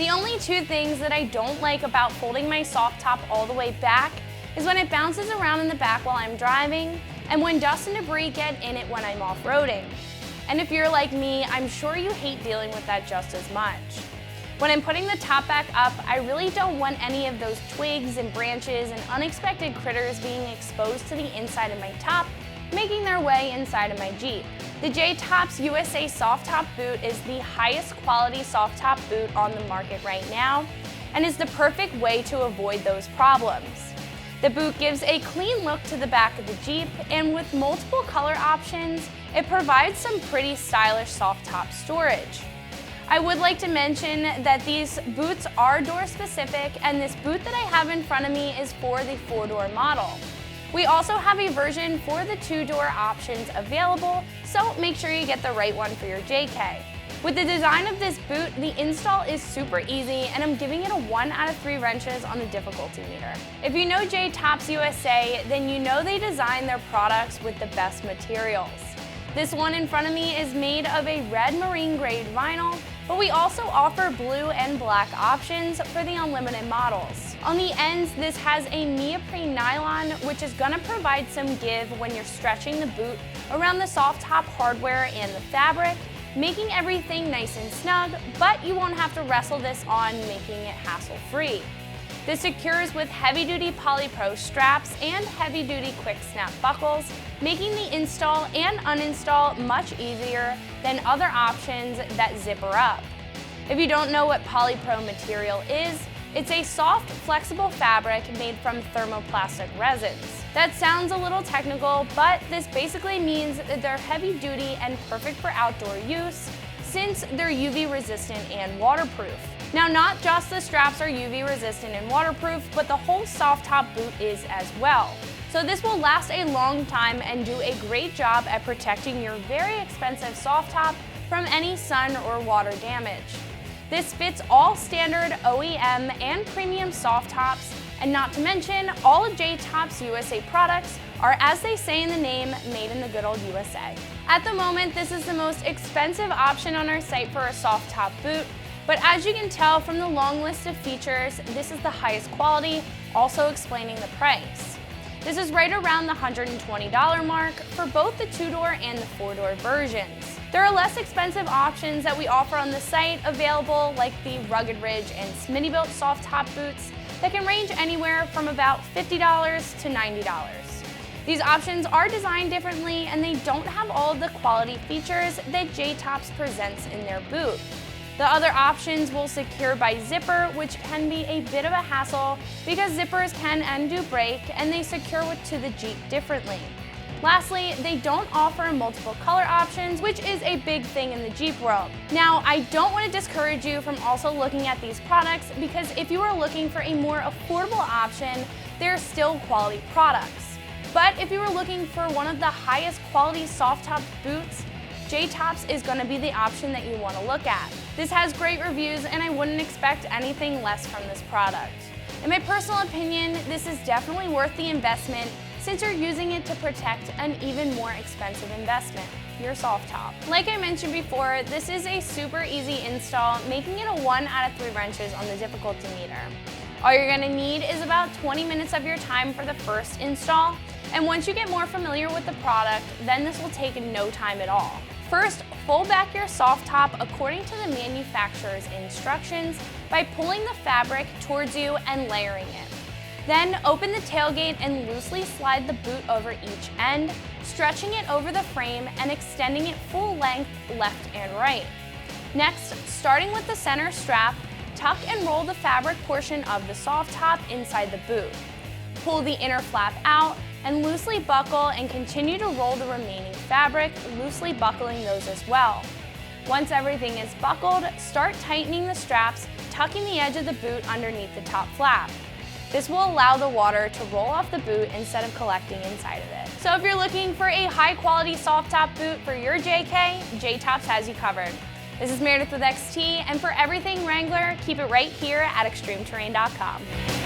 The only two things that I don't like about folding my soft top all the way back is when it bounces around in the back while I'm driving, and when dust and debris get in it when I'm off-roading. And if you're like me, I'm sure you hate dealing with that just as much. When I'm putting the top back up, I really don't want any of those twigs and branches and unexpected critters being exposed to the inside of my top, making their way inside of my Jeep. The J-Tops USA Soft Top Boot is the highest quality soft top boot on the market right now, and is the perfect way to avoid those problems. The boot gives a clean look to the back of the Jeep, and with multiple color options, it provides some pretty stylish soft top storage. I would like to mention that these boots are door specific, and this boot that I have in front of me is for the 4-door model. We also have a version for the 2-door options available, so make sure you get the right one for your JK. With the design of this boot, the install is super easy, and I'm giving it a 1 out of 3 wrenches on the difficulty meter. If you know J-Tops USA, then you know they design their products with the best materials. This one in front of me is made of a red marine grade vinyl, but we also offer blue and black options for the unlimited models. On the ends, this has a neoprene nylon, which is going to provide some give when you're stretching the boot around the soft top hardware and the fabric, making everything nice and snug, but you won't have to wrestle this on, making it hassle-free. This secures with heavy-duty Polypro straps and heavy-duty quick snap buckles, making the install and uninstall much easier than other options that zipper up. If you don't know what Polypro material is, it's a soft, flexible fabric made from thermoplastic resins. That sounds a little technical, but this basically means that they're heavy-duty and perfect for outdoor use, since they're UV resistant and waterproof. Now, not just the straps are UV resistant and waterproof, but the whole soft top boot is as well. So this will last a long time and do a great job at protecting your very expensive soft top from any sun or water damage. This fits all standard OEM and premium soft tops, and not to mention, all of J-Tops USA products are, as they say in the name, made in the good old USA. At the moment, this is the most expensive option on our site for a soft top boot, but as you can tell from the long list of features, this is the highest quality, also explaining the price. This is right around the $120 mark for both the 2-door and the 4-door versions. There are less expensive options that we offer on the site available, like the Rugged Ridge and Smittybilt soft top boots that can range anywhere from about $50 to $90. These options are designed differently, and they don't have all of the quality features that J-Tops presents in their boot. The other options will secure by zipper, which can be a bit of a hassle because zippers can and do break, and they secure to the Jeep differently. Lastly, they don't offer multiple color options, which is a big thing in the Jeep world. Now, I don't want to discourage you from also looking at these products, because if you are looking for a more affordable option, they're still quality products. But if you are looking for one of the highest quality soft top boots, J-Tops is going to be the option that you want to look at. This has great reviews, and I wouldn't expect anything less from this product. In my personal opinion, this is definitely worth the investment, since you're using it to protect an even more expensive investment, your soft top. Like I mentioned before, this is a super easy install, making it a 1 out of 3 wrenches on the difficulty meter. All you're going to need is about 20 minutes of your time for the first install, and once you get more familiar with the product, then this will take no time at all. First, fold back your soft top according to the manufacturer's instructions by pulling the fabric towards you and layering it. Then open the tailgate and loosely slide the boot over each end, stretching it over the frame and extending it full length left and right. Next, starting with the center strap, tuck and roll the fabric portion of the soft top inside the boot. Pull the inner flap out and loosely buckle, and continue to roll the remaining fabric, loosely buckling those as well. Once everything is buckled, start tightening the straps, tucking the edge of the boot underneath the top flap. This will allow the water to roll off the boot instead of collecting inside of it. So if you're looking for a high quality soft top boot for your JK, J-Tops has you covered. This is Meredith with XT, and for everything Wrangler, keep it right here at ExtremeTerrain.com.